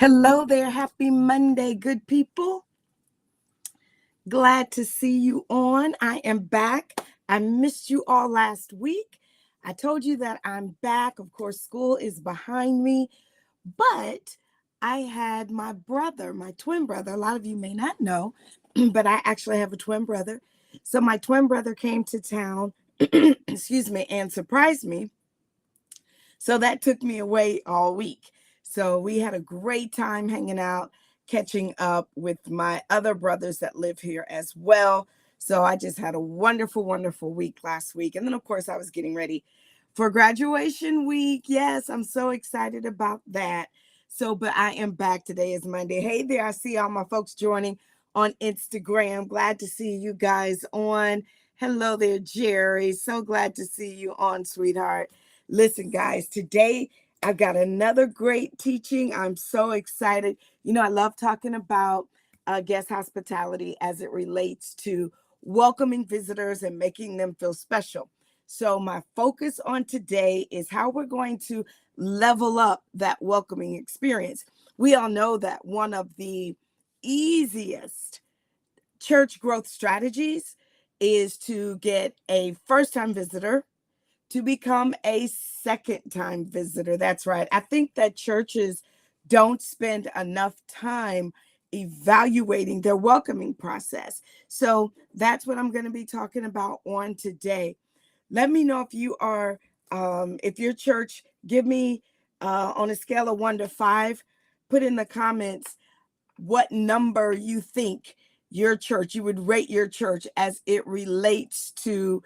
Hello there. Happy Monday, good people. Glad to see you on. I am back. I missed you all last week. I told you that I'm back. Of course, school is behind me, but I had my brother, my twin brother. A lot of you may not know, but I actually have a twin brother. So my twin brother came to town, excuse me, and surprised me. So that took me away all week. So we had a great time hanging out, catching up with my other brothers that live here as well. So I just had a wonderful, wonderful week last week. And then, of course, I was getting ready for graduation week. Yes, I'm so excited about that. So, but I am back. Today is Monday. Hey there, I see all my folks joining on Instagram. Glad to see you guys on. Hello there, Jerry. So glad to see you on, sweetheart. Listen, guys, today I've got another great teaching. I'm so excited. You know, I love talking about guest hospitality as it relates to welcoming visitors and making them feel special. So my focus on today is how we're going to level up that welcoming experience. We all know that one of the easiest church growth strategies is to get a first-time visitor to become a second-time visitor. That's right. I think that churches don't spend enough time evaluating their welcoming process. So that's what I'm going to be talking about on today. Let me know if you are, if your church, give me on a scale of 1 to 5, put in the comments what number you think your church, you would rate your church as it relates to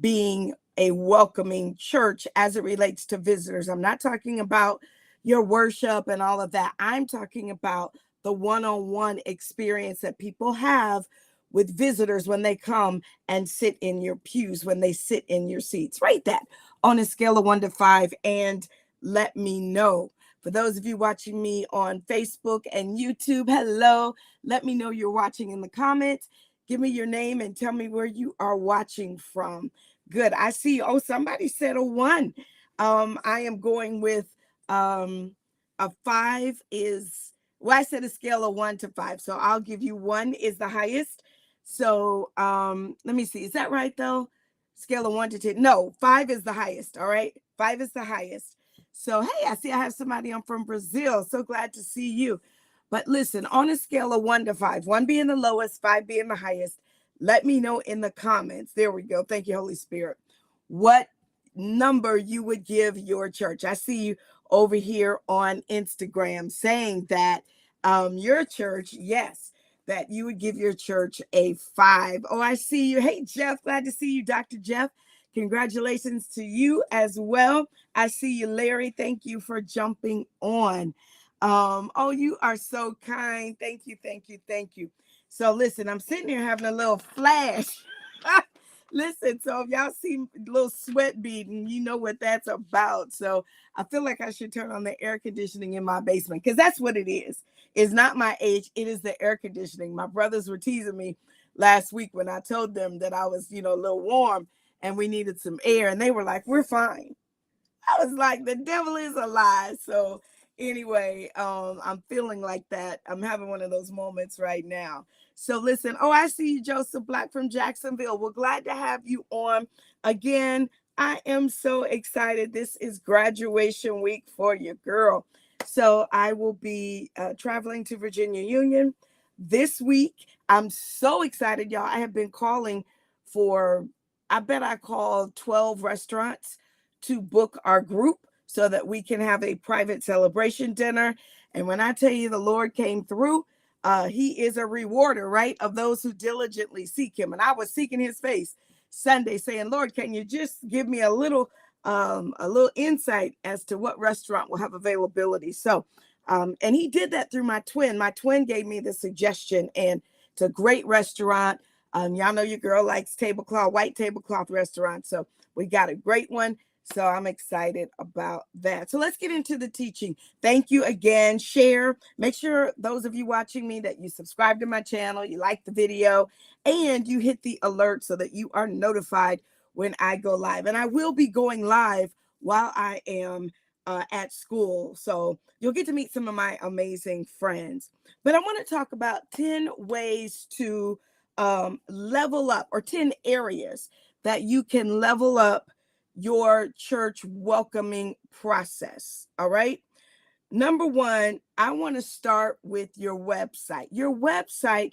being a welcoming church as it relates to visitors. I'm not talking about your worship and all of that. I'm talking about the one-on-one experience that people have with visitors when they come and sit in your pews, when they sit in your seats. Rate that on a scale of 1 to 5 and let me know. For those of you watching me on Facebook and YouTube, hello. Let me know you're watching in the comments. Give me your name and tell me where you are watching from. Good. I see. Oh, somebody said a 1. I am going with a 5 is, well, I said a scale of 1 to 5. So I'll give you 1 is the highest. So let me see. Is that right though? Scale of 1 to 10. No, 5 is the highest. All right. 5 is the highest. So, hey, I see I have somebody on from Brazil. So glad to see you. But listen, on a scale of 1 to 5, 1 being the lowest, 5 being the highest, let me know in the comments. There we go. Thank you, Holy Spirit. What number you would give your church. I see you over here on Instagram saying that your church, yes, that you would give your church a 5. Oh, I see you. Hey, Jeff, glad to see you, Dr. Jeff. Congratulations to you as well. I see you, Larry. Thank you for jumping on. Oh, you are so kind. Thank you, thank you, thank you. So listen, I'm sitting here having a little flash. Listen, so if y'all see a little sweat beading, you know what that's about. So I feel like I should turn on the air conditioning in my basement because that's what it is. It's not my age. It is the air conditioning. My brothers were teasing me last week when I told them that I was, a little warm and we needed some air. And they were like, we're fine. I was like, the devil is a lie. So anyway, I'm feeling like that. I'm having one of those moments right now. So listen, oh, I see you, Joseph Black from Jacksonville. We're glad to have you on again. I am so excited. This is graduation week for your girl. So I will be traveling to Virginia Union this week. I'm so excited, y'all. I have been calling for, I bet I called 12 restaurants to book our group so that we can have a private celebration dinner. And when I tell you the Lord came through, he is a rewarder, right, of those who diligently seek him. And I was seeking his face Sunday saying, Lord, can you just give me a little insight as to what restaurant will have availability? So, and he did that through my twin. My twin gave me the suggestion, and it's a great restaurant. Y'all know your girl likes white tablecloth restaurants. So we got a great one. So I'm excited about that. So let's get into the teaching. Thank you again. Share. Make sure those of you watching me that you subscribe to my channel, you like the video, and you hit the alert so that you are notified when I go live. And I will be going live while I am at school. So you'll get to meet some of my amazing friends. But I want to talk about 10 ways to level up, or 10 areas that you can level up your church welcoming process. All right. Number one, I want to start with your website. Your website,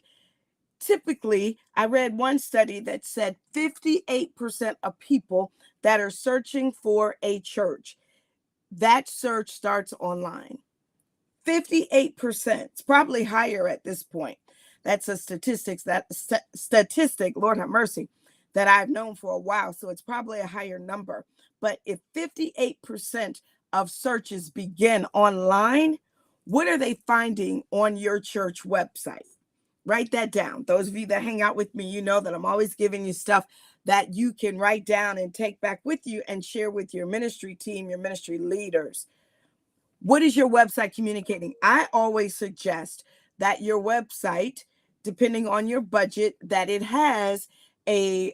typically, I read one study that said 58% of people that are searching for a church, that search starts online. 58%. It's probably higher at this point. That's a statistic, Lord have mercy, that I've known for a while. So it's probably a higher number. But if 58% of searches begin online, what are they finding on your church website? Write that down. Those of you that hang out with me, you know that I'm always giving you stuff that you can write down and take back with you and share with your ministry team, your ministry leaders. What is your website communicating? I always suggest that your website, depending on your budget, that it has a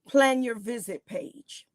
plan your visit page.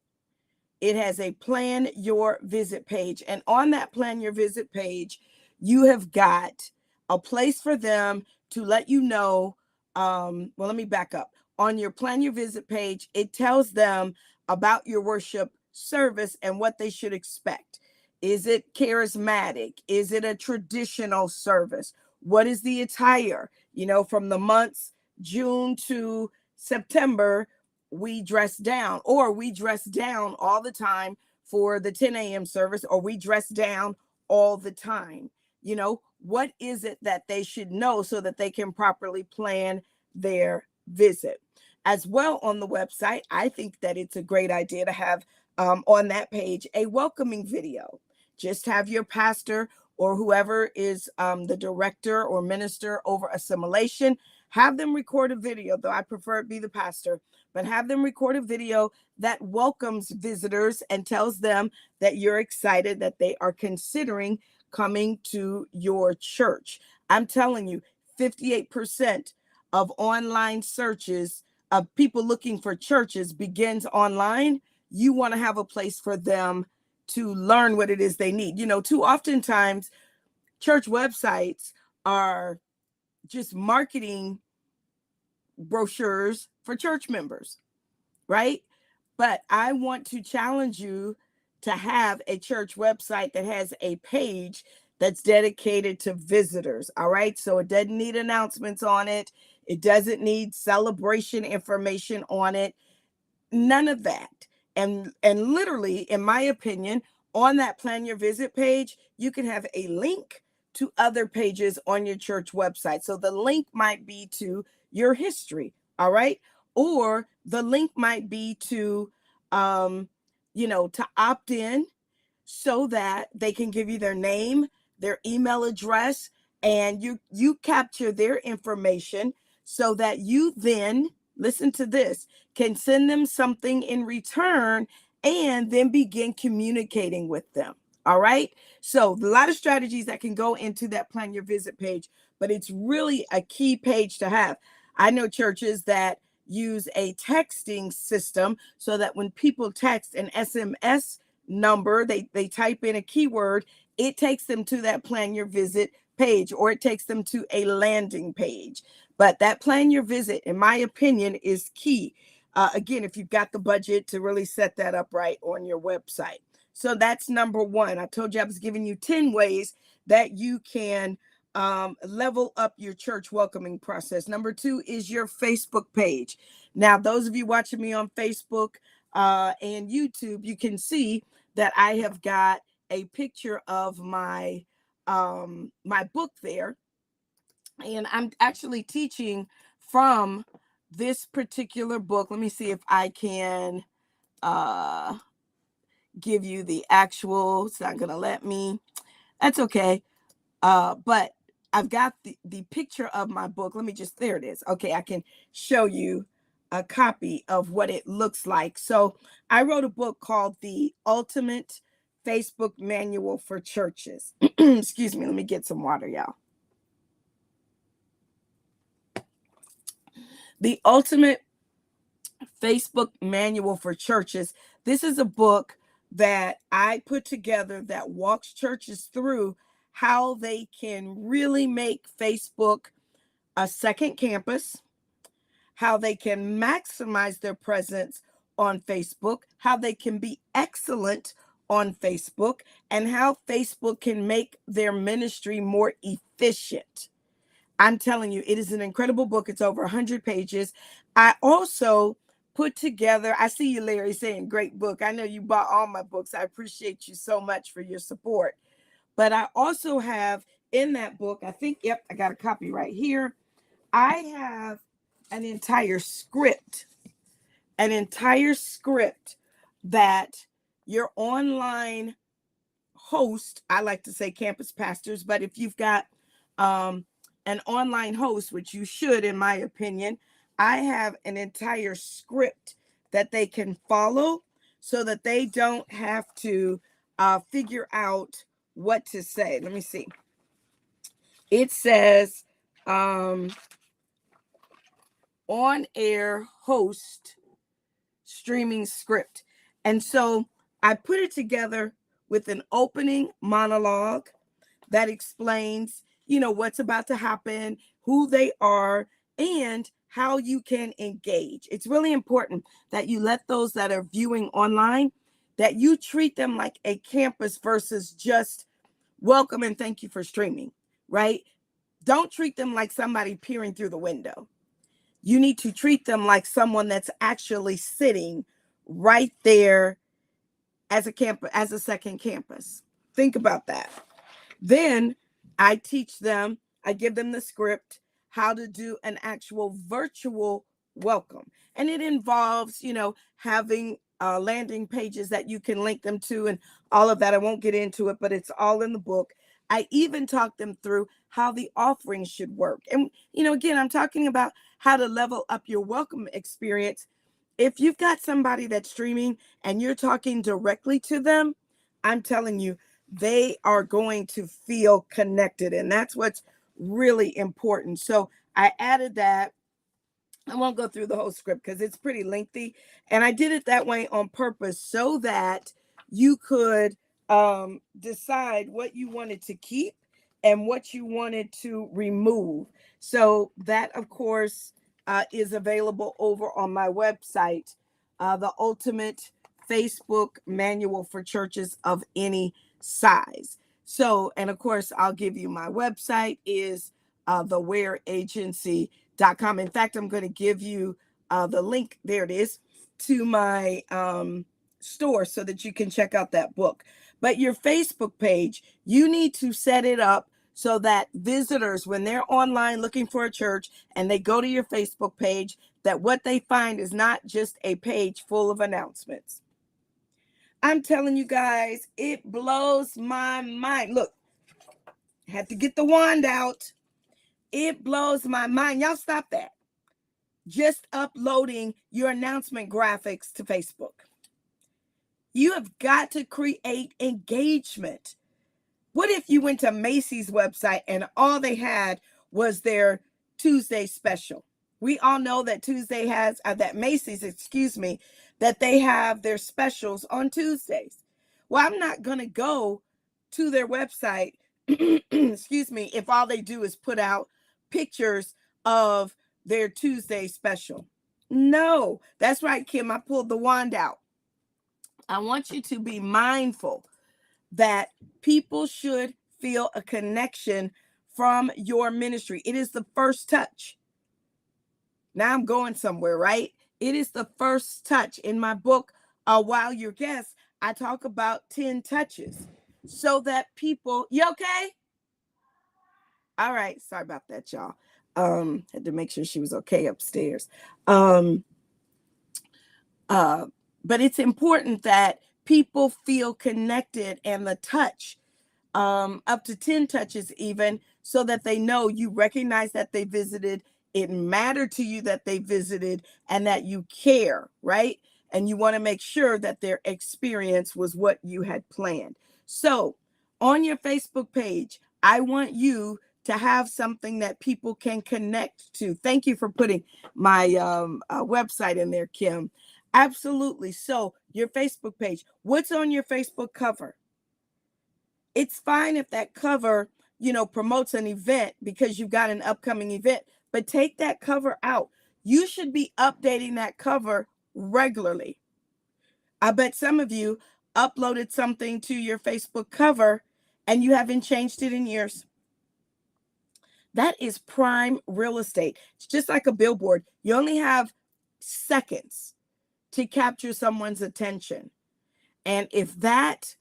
It has a plan your visit page. And on that plan your visit page, you have got a place for them to let you know. Well, let me back up. On your plan your visit page, it tells them about your worship service and what they should expect. Is it charismatic? Is it a traditional service? What is the attire? You know, from the months June to September, we dress down, or we dress down all the time for the 10 a.m. service, or we dress down all the time. You know, what is it that they should know so that they can properly plan their visit? As well, on the website, I think that it's a great idea to have on that page a welcoming video. Just have your pastor or whoever is the director or minister over assimilation, have them record a video, though I prefer it be the pastor, but have them record a video that welcomes visitors and tells them that you're excited that they are considering coming to your church. I'm telling you, 58% of online searches of people looking for churches begins online. You want to have a place for them to learn what it is they need. You know, too oftentimes church websites are just marketing brochures for church members, right? But I want to challenge you to have a church website that has a page that's dedicated to visitors. All right. So it doesn't need announcements on it. It doesn't need celebration information on it. None of that. And literally, in my opinion, on that plan your visit page, you can have a link to other pages on your church website. So the link might be to your history. All right. Or the link might be to, to opt in so that they can give you their name, their email address, and you capture their information so that you then, listen to this, can send them something in return and then begin communicating with them. All right. So a lot of strategies that can go into that plan your visit page, but it's really a key page to have. I know churches that use a texting system so that when people text an SMS number, they type in a keyword, it takes them to that plan your visit page, or it takes them to a landing page. But that plan your visit, in my opinion, is key. Again, if you've got the budget to really set that up right on your website. So that's number one. I told you I was giving you 10 ways that you can level up your church welcoming process. Number two is your Facebook page. Now, those of you watching me on Facebook and YouTube, you can see that I have got a picture of my my book there. And I'm actually teaching from this particular book. Let me see if I can give you the actual. It's not going to let me. That's okay. But I've got the picture of my book. Let me just, there it is. Okay, I can show you a copy of what it looks like. So I wrote a book called The Ultimate Facebook Manual for Churches. Excuse me, let me get some water, y'all. The Ultimate Facebook Manual for Churches. This is a book that I put together that walks churches through how they can really make Facebook a second campus, how they can maximize their presence on Facebook, how they can be excellent on Facebook, and how Facebook can make their ministry more efficient. I'm telling you, it is an incredible book. It's over 100 pages. I also put together, I see you, Larry, saying great book. I know you bought all my books. I appreciate you so much for your support. But I also have in that book, I think, yep, I got a copy right here. I have an entire script that your online host, I like to say campus pastors, but if you've got an online host, which you should, in my opinion, I have an entire script that they can follow so that they don't have to figure out what to say. Let me see. It says on-air host streaming script. And so I put it together with an opening monologue that explains, what's about to happen, who they are, and how you can engage. It's really important that you let those that are viewing online, that you treat them like a campus versus just welcome and thank you for streaming, right? Don't treat them like somebody peering through the window. You need to treat them like someone that's actually sitting right there as a second campus. Think about that. Then I teach them, I give them the script, how to do an actual virtual welcome. And it involves, having landing pages that you can link them to and all of that. I won't get into it, but it's all in the book. I even talk them through how the offering should work. And, again, I'm talking about how to level up your welcome experience. If you've got somebody that's streaming and you're talking directly to them, I'm telling you, they are going to feel connected. And that's what's really important. So I added that. I won't go through the whole script because it's pretty lengthy. And I did it that way on purpose so that you could decide what you wanted to keep and what you wanted to remove. So that, of course, is available over on my website, the Ultimate Facebook Manual for Churches of Any Size. So, and of course, I'll give you my website is thewearagency.com. In fact, I'm going to give you the link, there it is, to my store so that you can check out that book. But your Facebook page, you need to set it up so that visitors, when they're online looking for a church and they go to your Facebook page, that what they find is not just a page full of announcements. I'm telling you guys, it blows my mind. Look, I had to get the wand out. It blows my mind. Y'all stop that. Just uploading your announcement graphics to Facebook. You have got to create engagement. What if you went to Macy's website and all they had was their Tuesday special? We all know that Tuesday has, that Macy's, that they have their specials on Tuesdays. Well, I'm not going to go to their website, if all they do is put out pictures of their Tuesday special. No, that's right, Kim. I pulled the wand out. I want you to be mindful that people should feel a connection from your ministry. It is the first touch. Now I'm going somewhere, right? It is the first touch. In my book, While You're Guests, I talk about 10 touches so that people, you okay? All right. Sorry about that, y'all. Had to make sure she was okay upstairs. But it's important that people feel connected and the touch, up to 10 touches even, so that they know you recognize that they visited, it mattered to you that they visited, and that you care, right? And you want to make sure that their experience was what you had planned. So on your Facebook page, I want you to have something that people can connect to. Thank you for putting my website in there, Kim. Absolutely. So your Facebook page, what's on your Facebook cover? It's fine if that cover, promotes an event because you've got an upcoming event, but take that cover out. You should be updating that cover regularly. I bet some of you uploaded something to your Facebook cover and you haven't changed it in years. That is prime real estate. It's just like a billboard. You only have seconds to capture someone's attention. And if that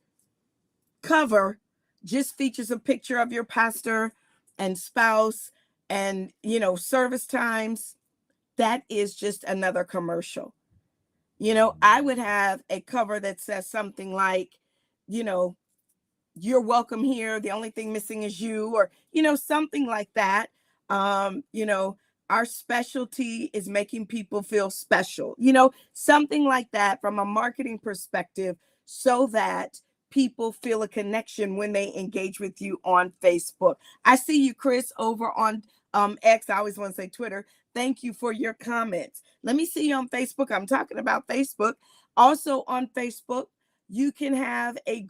cover just features a picture of your pastor and spouse and, service times, that is just another commercial. I would have a cover that says something like, you're welcome here. The only thing missing is you, or, something like that. Our specialty is making people feel special, something like that from a marketing perspective, so that people feel a connection when they engage with you on Facebook. I see you, Chris, over on X. I always want to say Twitter. Thank you for your comments. Let me see you on Facebook. I'm talking about Facebook. Also on Facebook, you can have a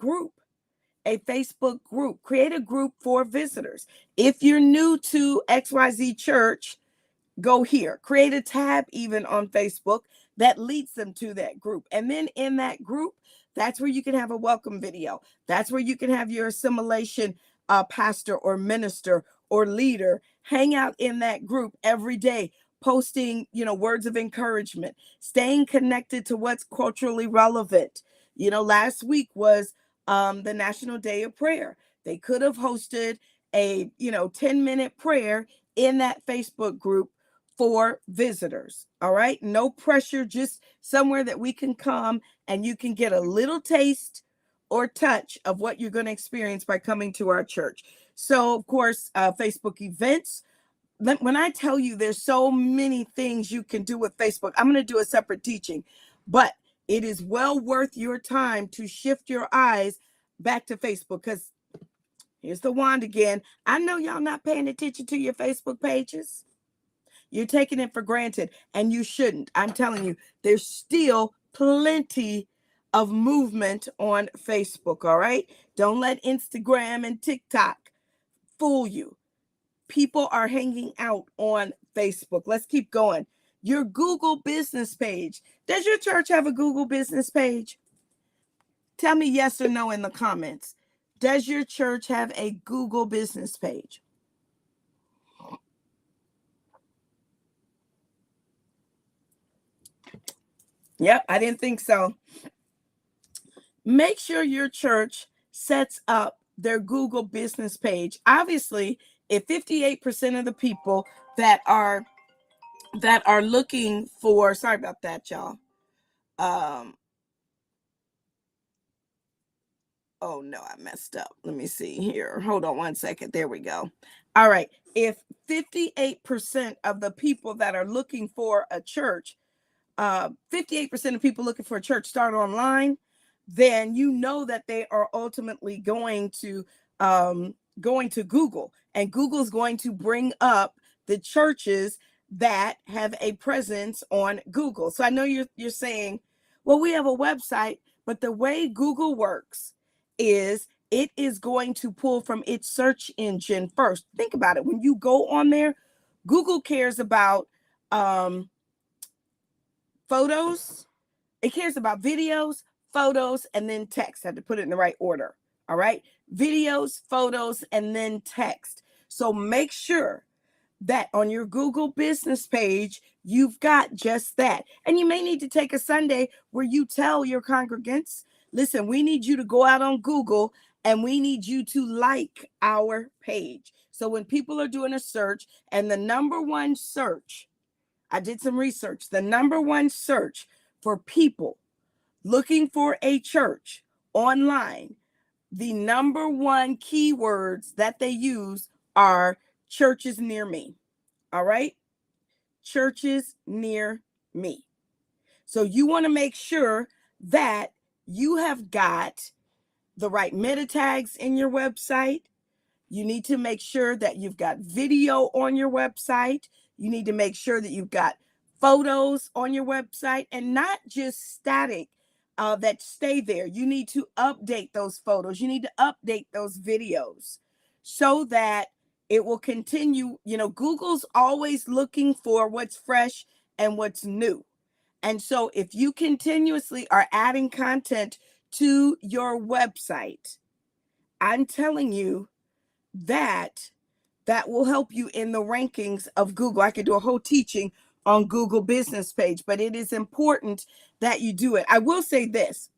Facebook group. Create a group for visitors. If you're new to XYZ Church, go here. Create a tab even on Facebook that leads them to that group. And then in that group, that's where you can have a welcome video. That's where you can have your assimilation pastor or minister or leader hang out in that group every day, posting, words of encouragement, staying connected to what's culturally relevant. Last week was the National Day of Prayer. They could have hosted a 10-minute prayer in that Facebook group for visitors. All right, no pressure, just somewhere that we can come and you can get a little taste or touch of what you're going to experience by coming to our church. So of course, Facebook events. When I tell you there's so many things you can do with Facebook, I'm going to do a separate teaching, but it is well worth your time to shift your eyes back to Facebook, because here's the wand again. I know y'all not paying attention to your Facebook pages. You're taking it for granted, and you shouldn't. I'm telling you, there's still plenty of movement on Facebook, all right? Don't let Instagram and TikTok fool you. People are hanging out on Facebook. Let's keep going. Your Google business page. Does your church have a Google business page? Tell me yes or no in the comments. Does your church have a Google business page? Yep, I didn't think so. Make sure your church sets up their Google business page. Obviously, if 58% of the people that are looking for, sorry about that, y'all. Oh no, I messed up. Let me see here. Hold on one second. There we go. All right. If 58% of the people that are looking for a church, 58% of people looking for a church start online, then you know that they are ultimately going to Google, and Google's going to bring up the churches that have a presence on Google. So I know you're saying, well, we have a website, but the way Google works is it is going to pull from its search engine first. Think about it. When you go on there, Google cares about photos. It cares about videos, photos, and then text. I had to put it in the right order. All right. Videos, photos, and then text. So make sure that on your Google business page, you've got just that. And you may need to take a Sunday where you tell your congregants, listen, we need you to go out on Google and we need you to like our page. So when people are doing a search, and the number one search, I did some research, the number one search for people looking for a church online, the number one keywords that they use are churches near me. All right? Churches near me. So you want to make sure that you have got the right meta tags in your website. You need to make sure that you've got video on your website. You need to make sure that you've got photos on your website, and not just static that stay there. You need to update those photos. You need to update those videos so that it will continue. Google's always looking for what's fresh and what's new. And so if you continuously are adding content to your website, I'm telling you that will help you in the rankings of Google. I could do a whole teaching on Google business page, but it is important that you do it. I will say this: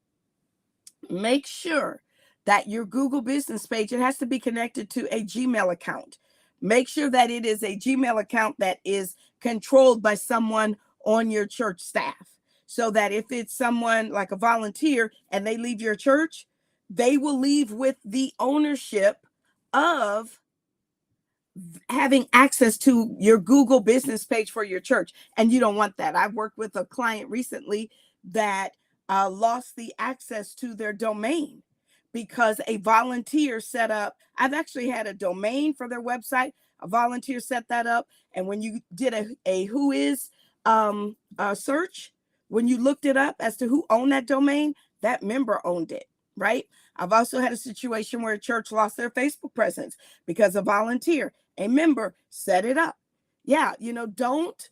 make sure that your Google business page, it has to be connected to a Gmail account. Make sure that it is a Gmail account that is controlled by someone on your church staff, so that if it's someone like a volunteer and they leave your church, they will leave with the ownership of having access to your Google business page for your church. And you don't want that. I've worked with a client recently that lost the access to their domain because a volunteer set up. I've actually had a domain for their website. A volunteer set that up. And when you did a who is search, when you looked it up as to who owned that domain, that member owned it, right? I've also had a situation where a church lost their Facebook presence because a volunteer, a member, set it up. Yeah, don't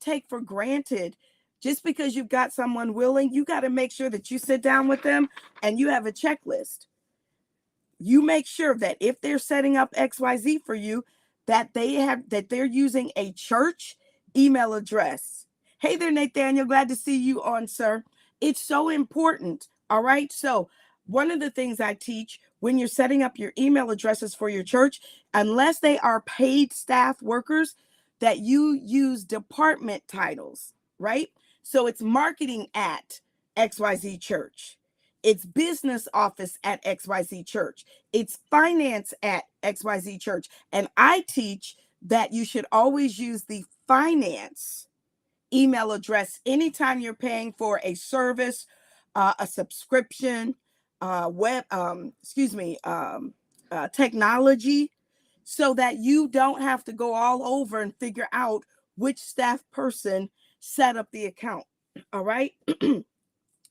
take for granted just because you've got someone willing. You got to make sure that you sit down with them and you have a checklist. You make sure that if they're setting up XYZ for you, that they're using a church email address. Hey there, Nathaniel. Glad to see you on, sir. It's so important. All right. So one of the things I teach when you're setting up your email addresses for your church, unless they are paid staff workers, that you use department titles, right? So it's marketing at XYZ Church. It's business office at XYZ Church. It's finance at XYZ Church. And I teach that you should always use the finance email address anytime you're paying for a service, a subscription, technology, so that you don't have to go all over and figure out which staff person set up the account. All right.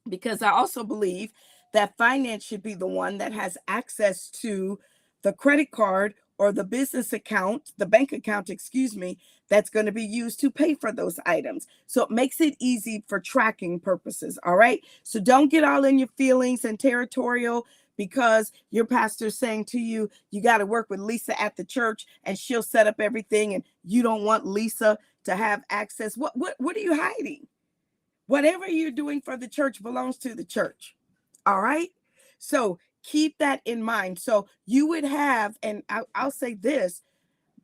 Because I also believe that finance should be the one that has access to the credit card or the business account, the bank account, that's going to be used to pay for those items. So it makes it easy for tracking purposes. All right. So don't get all in your feelings and territorial because your pastor's saying to you, you got to work with Lisa at the church and she'll set up everything. And you don't want Lisa to have access. What are you hiding? Whatever you're doing for the church belongs to the church. All right. So keep that in mind. So you would have, and I'll say this,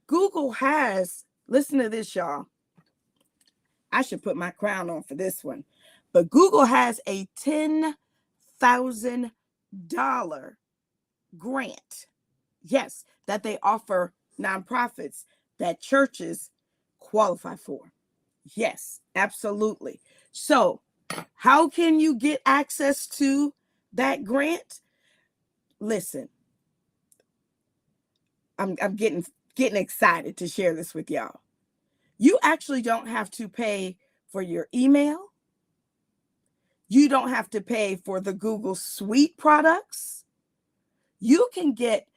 Google has, listen to this, y'all. I should put my crown on for this one. But Google has a $10,000 grant. Yes, that they offer nonprofits that churches qualify for. Yes, absolutely. So how can you get access to that grant? Listen, I'm getting excited to share this with y'all. You actually don't have to pay for your email. You don't have to pay for the Google Suite products. You can get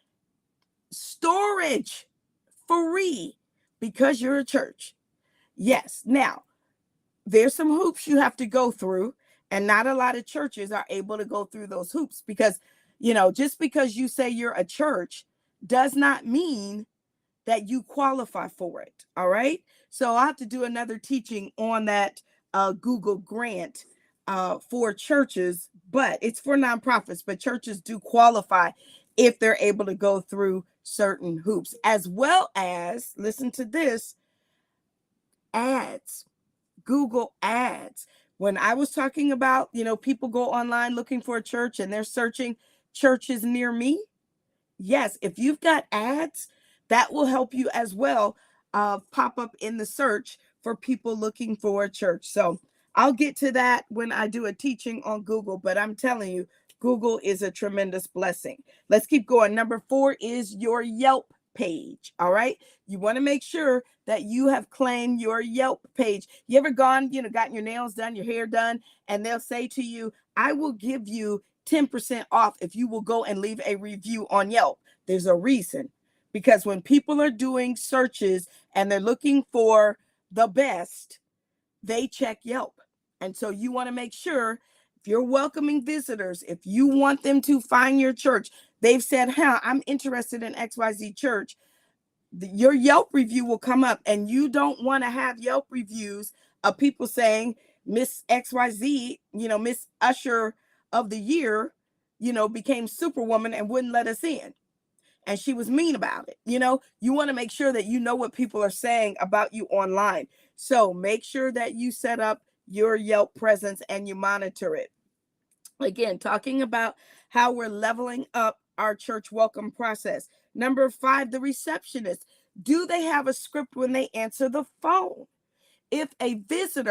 storage free because you're a church. Yes. Now, there's some hoops you have to go through, and not a lot of churches are able to go through those hoops because, just because you say you're a church does not mean that you qualify for it. All right. So I'll have to do another teaching on that Google grant for churches, but it's for nonprofits, but churches do qualify if they're able to go through certain hoops, as well as, listen to this, ads. Google ads. When I was talking about, people go online looking for a church and they're searching churches near me. Yes, if you've got ads, that will help you as well pop up in the search for people looking for a church. So I'll get to that when I do a teaching on Google, but I'm telling you, Google is a tremendous blessing. Let's keep going. Number 4 is your Yelp page. All right. You want to make sure that you have claimed your Yelp page. You ever gone, gotten your nails done, your hair done, and they'll say to you, I will give you 10% off if you will go and leave a review on Yelp. There's a reason, because when people are doing searches and they're looking for the best, they check Yelp. And so you want to make sure, if you're welcoming visitors, if you want them to find your church, they've said, I'm interested in XYZ church, your Yelp review will come up. And you don't want to have Yelp reviews of people saying, Miss XYZ, Miss Usher of the year, became Superwoman and wouldn't let us in. And she was mean about it. You want to make sure that you know what people are saying about you online. So make sure that you set up your Yelp presence and you monitor it. Again, talking about how we're leveling up our church welcome process. Number 5, the receptionist. Do they have a script when they answer the phone? If a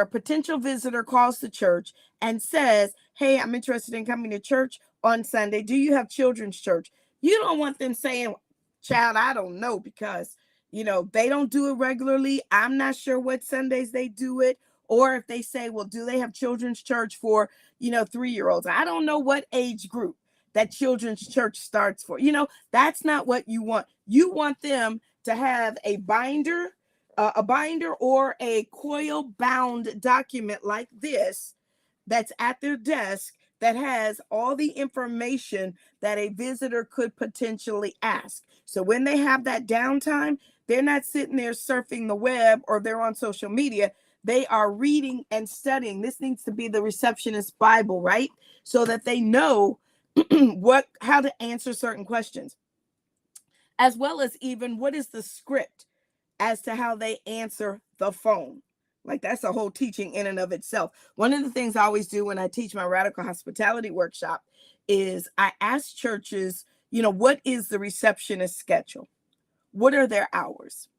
potential visitor calls the church and says, hey, I'm interested in coming to church on Sunday. Do you have children's church? You don't want them saying, child, I don't know, because, they don't do it regularly. I'm not sure what Sundays they do it. Or if they say, well, do they have children's church for, 3-year-olds? I don't know what age group that children's church starts for. That's not what you want. You want them to have a binder or a coil bound document like this that's at their desk that has all the information that a visitor could potentially ask. So when they have that downtime, they're not sitting there surfing the web or they're on social media. They are reading and studying. This needs to be the receptionist Bible, right? So that they know how to answer certain questions, as well as even what is the script as to how they answer the phone. Like, that's a whole teaching in and of itself. One of the things I always do when I teach my radical hospitality workshop is I ask churches, what is the receptionist schedule? What are their hours?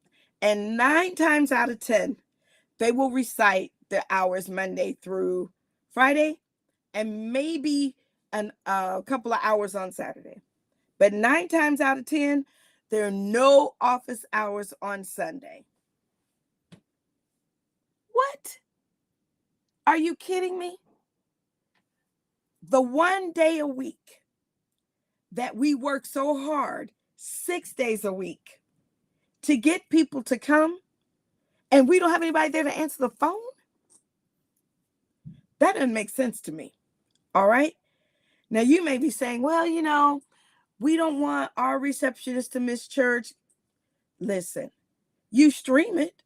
And 9 times out of 10, they will recite the hours Monday through Friday and maybe a couple of hours on Saturday. But 9 times out of 10, there are no office hours on Sunday. What? Are you kidding me? The one day a week that we work so hard, 6 days a week, to get people to come, and we don't have anybody there to answer the phone? That doesn't make sense to me. All right? Now, you may be saying, well, we don't want our receptionist to miss church. Listen, you stream it.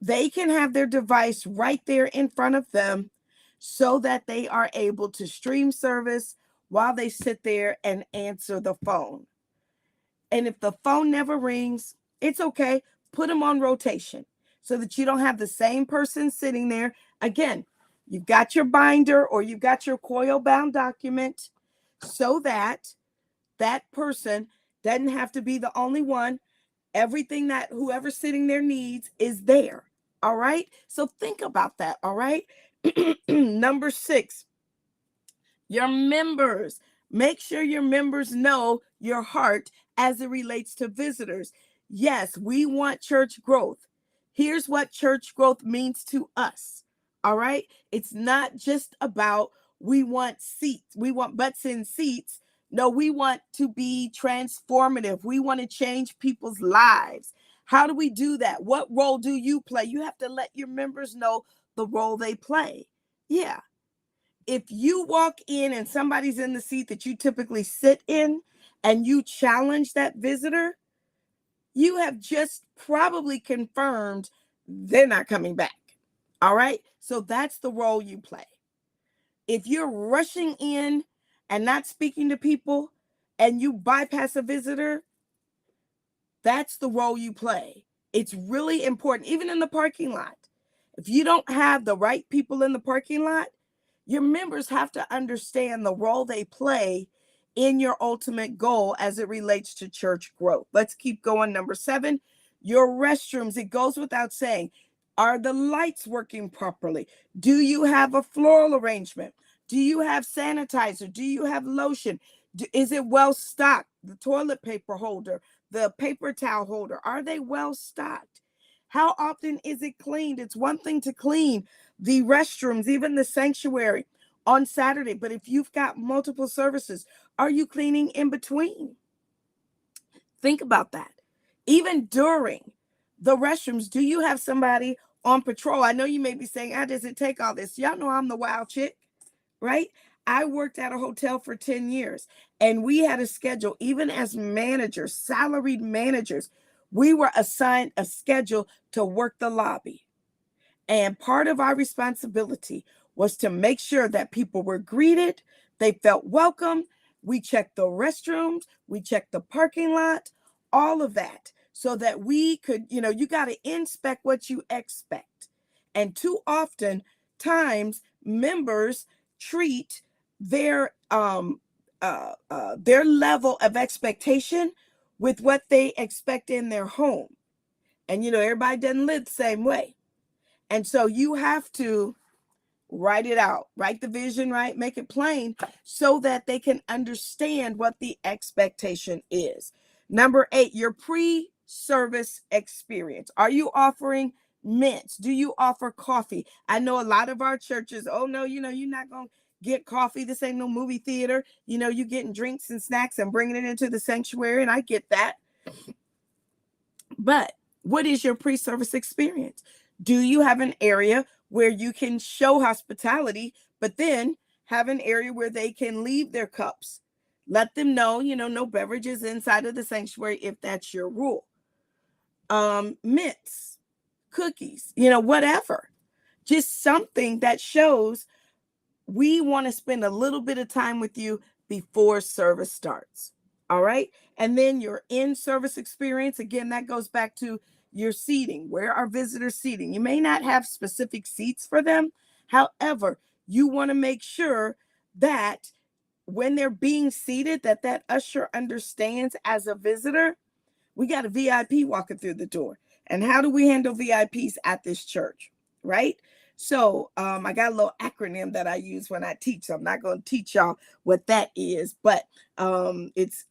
They can have their device right there in front of them so that they are able to stream service while they sit there and answer the phone. And if the phone never rings, it's okay. Put them on rotation so that you don't have the same person sitting there. Again, you've got your binder or you've got your coil bound document so that that person doesn't have to be the only one. Everything that whoever's sitting there needs is there. All right. So think about that. All right. Number 6, your members. Make sure your members know your heart as it relates to visitors. Yes, we want church growth. Here's what church growth means to us. All right. It's not just about we want seats. We want butts in seats. No, we want to be transformative. We want to change people's lives. How do we do that? What role do you play? You have to let your members know the role they play. Yeah. If you walk in and somebody's in the seat that you typically sit in and you challenge that visitor, you have just probably confirmed they're not coming back. All right. So that's the role you play. If you're rushing in and not speaking to people and you bypass a visitor, that's the role you play. It's really important, even in the parking lot. If you don't have the right people in the parking lot, your members have to understand the role they play in your ultimate goal as it relates to church growth. Let's keep going. Number 7, your restrooms. It goes without saying, are the lights working properly? Do you have a floral arrangement? Do you have sanitizer? Do you have lotion? Is it well stocked? The toilet paper holder, The paper towel holder, are they well stocked? How often is it cleaned? It's one thing to clean the restrooms, even the sanctuary on Saturday, but if you've got multiple services, are you cleaning in between? Think about that. Even during the restrooms, do you have somebody on patrol? I know you may be saying, how does it take all this? Y'all know I'm the wild chick, right? I worked at a hotel for 10 years and we had a schedule, even as managers, salaried managers, we were assigned a schedule to work the lobby. And part of our responsibility was to make sure that people were greeted, they felt welcome. We checked the restrooms, we checked the parking lot, all of that, so that we could, you got to inspect what you expect. And too often times members treat their level of expectation with what they expect in their home. And everybody doesn't live the same way. And so you have to write it out, write the vision, right? Make it plain so that they can understand what the expectation is. Number 8, your pre-service experience. Are you offering mints? Do you offer coffee? I know a lot of our churches, oh no, you're not going to get coffee. This ain't no movie theater. You're getting drinks and snacks and bringing it into the sanctuary. And I get that. But what is your pre-service experience? Do you have an area where you can show hospitality, but then have an area where they can leave their cups? Let them know, no beverages inside of the sanctuary if that's your rule. Mints, cookies, whatever. Just something that shows we want to spend a little bit of time with you before service starts. All right. And then your in-service experience, again, that goes back to your seating. Where are visitors seating? You may not have specific seats for them. However, you want to make sure that when they're being seated, that usher understands as a visitor, we got a VIP walking through the door. And how do we handle VIPs at this church? Right? So I got a little acronym that I use when I teach. So I'm not going to teach y'all what that is, but I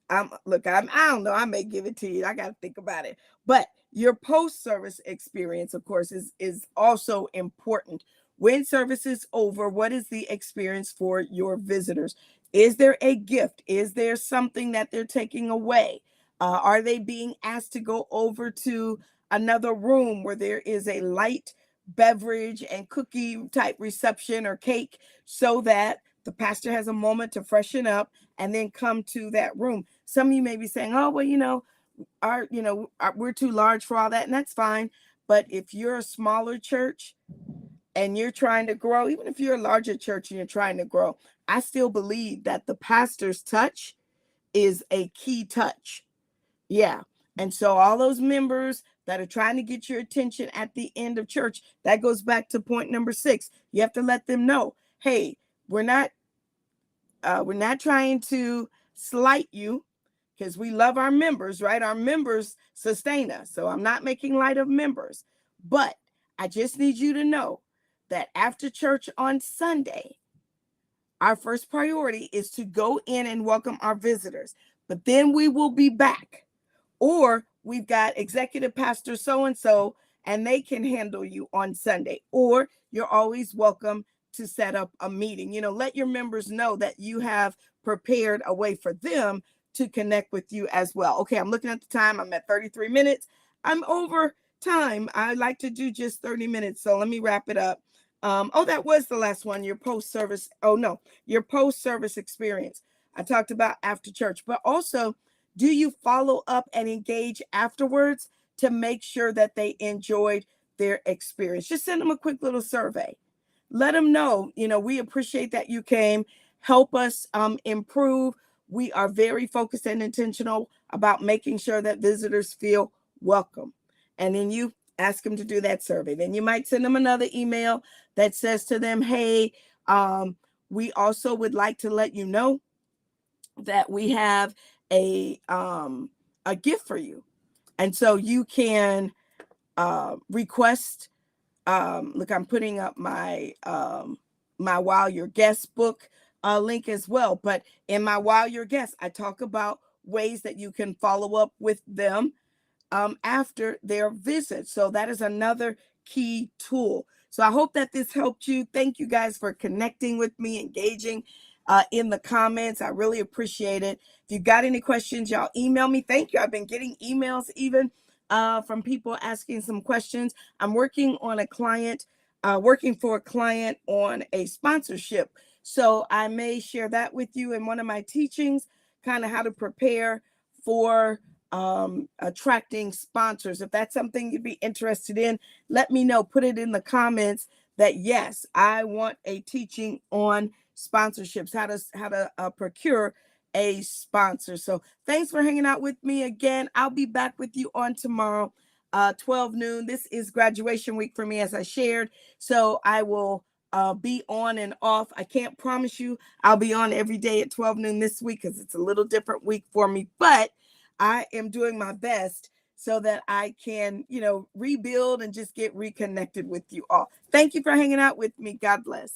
don't know. I may give it to you. I got to think about it. But your post-service experience, of course, is also important. When service is over, what is the experience for your visitors? Is there a gift? Is there something that they're taking away? Are they being asked to go over to another room where there is a light beverage and cookie type reception or cake so that the pastor has a moment to freshen up and then come to that room? Some of you may be saying, oh, well, we're too large for all that, and that's fine. But if you're a smaller church and you're trying to grow, even if you're a larger church and you're trying to grow, I still believe that the pastor's touch is a key touch. Yeah. And so all those members that are trying to get your attention at the end of church, that goes back to point number 6. You have to let them know, hey, we're not trying to slight you, because we love our members, right? Our members sustain us. So I'm not making light of members, but I just need you to know that after church on Sunday, our first priority is to go in and welcome our visitors, but then we will be back. Or we've got executive pastor so-and-so, and they can handle you on Sunday. Or you're always welcome to set up a meeting. Let your members know that you have prepared a way for them to connect with you as well. Okay, I'm looking at the time. I'm at 33 minutes. I'm over time. I like to do just 30 minutes. So let me wrap it up. That was the last one, your post-service. Your post-service experience. I talked about after church, but also, do you follow up and engage afterwards to make sure that they enjoyed their experience? Just send them a quick little survey. Let them know, we appreciate that you came. Help us improve. We are very focused and intentional about making sure that visitors feel welcome. And then you ask them to do that survey. Then you might send them another email that says to them, hey, we also would like to let you know that we have a gift for you. And so you can request, look, I'm putting up my my While Your Guest book link as well. But in my While Your Guest, I talk about ways that you can follow up with them after their visit. So that is another key tool. So I hope that this helped you. Thank you guys for connecting with me, engaging in the comments. I really appreciate it. If you got any questions, y'all email me. Thank you. I've been getting emails even from people asking some questions. I'm working on a client, working for a client on a sponsorship. So I may share that with you in one of my teachings, kind of how to prepare for attracting sponsors. If that's something you'd be interested in, let me know. Put it in the comments that yes, I want a teaching on sponsorships, how to procure a sponsor. So thanks for hanging out with me again. I'll be back with you on tomorrow, 12 noon. This is graduation week for me, as I shared. So I will be on and off. I can't promise you I'll be on every day at 12 noon this week because it's a little different week for me, but I am doing my best so that I can, rebuild and just get reconnected with you all. Thank you for hanging out with me. God bless.